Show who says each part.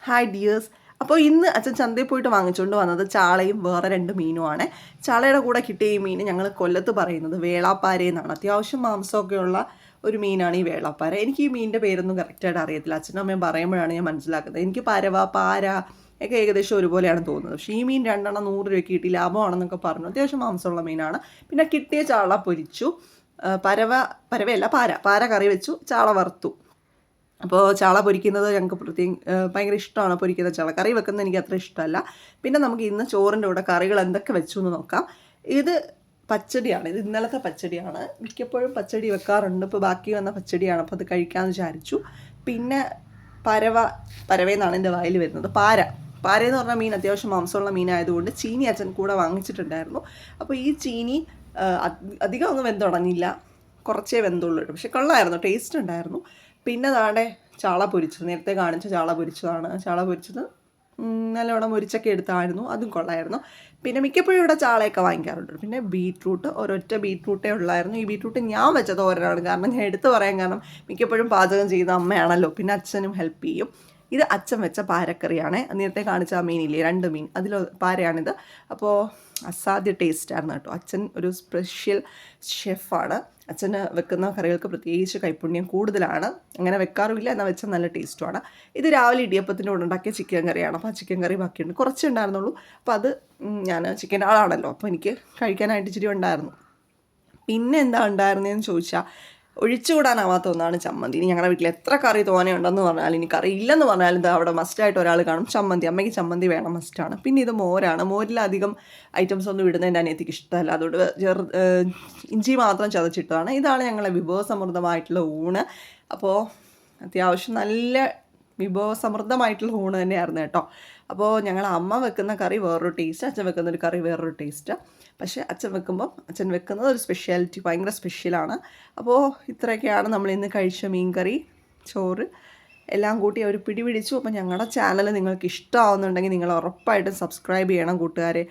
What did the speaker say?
Speaker 1: Hi dears. അപ്പോൾ ഇന്ന് അച്ഛൻ ചന്തയിൽ പോയിട്ട് വാങ്ങിച്ചുകൊണ്ട് വന്നത് ചാളയും വേറെ 2 മീനുമാണ്. ചാളയുടെ കൂടെ കിട്ടിയ ഈ മീൻ ഞങ്ങൾ കൊല്ലത്ത് പറയുന്നത് വേളാപ്പാര എന്നാണ്. അത്യാവശ്യം മാംസമൊക്കെ ഉള്ള ഒരു മീനാണ് ഈ വേളാപ്പാര. എനിക്ക് ഈ മീനിൻ്റെ പേരൊന്നും കറക്റ്റായിട്ട് അറിയത്തില്ല. അച്ഛനും അമ്മയും പറയുമ്പോഴാണ് ഞാൻ മനസ്സിലാക്കുന്നത്. എനിക്ക് പരവ, പാര ഒക്കെ ഏകദേശം ഒരുപോലെയാണ് തോന്നുന്നത്. പക്ഷേ ഈ മീൻ 2 100 രൂപയ്ക്ക് കിട്ടി, ലാഭമാണെന്നൊക്കെ പറഞ്ഞു. അത്യാവശ്യം മാംസമുള്ള മീനാണ്. പിന്നെ കിട്ടിയ ചാള പൊരിച്ചു. പരവയല്ല, പാര കറി വെച്ചു, ചാള വറുത്തു. അപ്പോൾ ചാള പൊരിക്കുന്നത് ഞങ്ങൾക്ക് ഭയങ്കര ഇഷ്ടമാണ്. പൊരിക്കുന്ന ചാള കറി വെക്കുന്നത് എനിക്ക് അത്ര ഇഷ്ടമല്ല. പിന്നെ നമുക്ക് ഇന്ന് ചോറിൻ്റെ കൂടെ കറികൾ എന്തൊക്കെ വെച്ചു എന്ന് നോക്കാം. ഇത് പച്ചടിയാണ്. ഇത് ഇന്നലത്തെ പച്ചടിയാണ്. മിക്കപ്പോഴും പച്ചടി വെക്കാറുണ്ട്. ഇപ്പോൾ ബാക്കി വന്ന പച്ചടിയാണ്. അപ്പോൾ അത് കഴിക്കാമെന്ന് വിചാരിച്ചു. പിന്നെ പരവയെന്നാണ് എൻ്റെ വായിൽ വരുന്നത്. പാരയെന്ന് പറഞ്ഞാൽ മീൻ അത്യാവശ്യം മാംസമുള്ള മീനായതുകൊണ്ട് ചീനി അച്ഛൻ കൂടെ വാങ്ങിച്ചിട്ടുണ്ടായിരുന്നു. അപ്പോൾ ഈ ചീനി അധികം ഒന്നും വെന്തുടങ്ങില്ല, കുറച്ചേ വെന്തുള്ളൂ. പക്ഷെ കൊള്ളായിരുന്നു, ടേസ്റ്റ് ഉണ്ടായിരുന്നു. പിന്നെ താണ്ടെ ചാള പൊരിച്ചത്, നേരത്തെ കാണിച്ച ചാള പൊരിച്ചതാണ്. ചാള പൊരിച്ചത് നല്ലോണം മുരിച്ചൊക്കെ എടുത്തായിരുന്നു, അതും കൊള്ളായിരുന്നു. പിന്നെ മിക്കപ്പോഴും ഇവിടെ ചാളയൊക്കെ വാങ്ങിക്കാറുണ്ട്. പിന്നെ ബീറ്റ്റൂട്ട്, ഒരൊറ്റ ബീറ്റ്റൂട്ടേ ഉള്ളായിരുന്നു. ഈ ബീറ്റ്റൂട്ട് ഞാൻ വെച്ച തോരനാണ്. കാരണം ഞാൻ എടുത്തു പറയാൻ കാരണം മിക്കപ്പോഴും പാചകം ചെയ്യുന്ന അമ്മയാണല്ലോ, പിന്നെ അച്ഛനും ഹെൽപ്പ് ചെയ്യും. ഇത് അച്ഛൻ വെച്ച പാരക്കറിയാണ്. നേരത്തെ കാണിച്ച ആ മീനില്ലേ, 2 മീൻ, അതിൽ പാരയാണിത്. അപ്പോൾ അസാധ്യ ടേസ്റ്റായിരുന്നു കേട്ടോ. അച്ഛൻ ഒരു സ്പെഷ്യൽ ഷെഫാണ്. അച്ഛന് വെക്കുന്ന കറികൾക്ക് പ്രത്യേകിച്ച് കൈപ്പുണ്യം കൂടുതലാണ്. അങ്ങനെ വെക്കാറുമില്ല, എന്നാൽ വെച്ചാൽ നല്ല ടേസ്റ്റുമാണ്. ഇത് രാവിലെ ഇടിയപ്പത്തിൻ്റെ കൂടെ ഉണ്ടാക്കിയ ചിക്കൻ കറിയാണ്. അപ്പോൾ ആ ചിക്കൻ കറി ബാക്കിയുണ്ട്, കുറച്ചേ ഉണ്ടായിരുന്നുള്ളൂ. അപ്പോൾ അത് ഞാൻ ചിക്കൻ്റെ ആളാണല്ലോ, അപ്പോൾ എനിക്ക് കഴിക്കാനായിട്ട് ഇച്ചിരി ഉണ്ടായിരുന്നു. പിന്നെ എന്താ ഉണ്ടായിരുന്നതെന്ന് ചോദിച്ചാൽ ഒഴിച്ചുകൂടാനാവാത്ത ഒന്നാണ് ചമ്മന്തി. ഇനി ഞങ്ങളുടെ വീട്ടിൽ എത്ര കറി തോനെയുണ്ടെന്ന് പറഞ്ഞാലും, ഇനി കറി ഇല്ലെന്ന് പറഞ്ഞാലും ഇത് അവിടെ മസ്റ്റായിട്ട് ഒരാൾ കാണും. ചമ്മന്തി, അമ്മയ്ക്ക് ചമ്മന്തി വേണം, മസ്റ്റാണ്. പിന്നെ ഇത് മോരാണ്. മോരിലധികം ഐറ്റംസ് ഒന്നും ഇടുന്നത് എൻ്റെ അനിയത്തിക്ക് ഇഷ്ടമല്ല. അതുകൊണ്ട് ഇഞ്ചി മാത്രം ചതച്ചിട്ടതാണ്. ഇതാണ് ഞങ്ങളെ വിഭവസമൃദ്ധമായിട്ടുള്ള ഊണ്. അപ്പോൾ അത്യാവശ്യം നല്ല വിഭവസമൃദ്ധമായിട്ടുള്ള ഊണ് തന്നെയായിരുന്നു കേട്ടോ. അപ്പോൾ ഞങ്ങൾ അമ്മ വെക്കുന്ന കറി വേറൊരു ടേസ്റ്റ്, അച്ഛൻ വെക്കുന്ന ഒരു കറി വേറൊരു ടേസ്റ്റ്. പക്ഷേ അച്ഛൻ വെക്കുന്നത് ഒരു സ്പെഷ്യാലിറ്റി, ഭയങ്കര സ്പെഷ്യലാണ്. അപ്പോൾ ഇത്രയൊക്കെയാണ് നമ്മൾ ഇന്ന് കഴിച്ച മീൻ കറി, ചോറ് എല്ലാം കൂട്ടി അവർ പിടിപിടിച്ചു. അപ്പോൾ ഞങ്ങളുടെ ചാനൽ നിങ്ങൾക്ക് ഇഷ്ടമാവുന്നുണ്ടെങ്കിൽ നിങ്ങൾ ഉറപ്പായിട്ടും സബ്സ്ക്രൈബ് ചെയ്യണം കൂട്ടുകാരെ.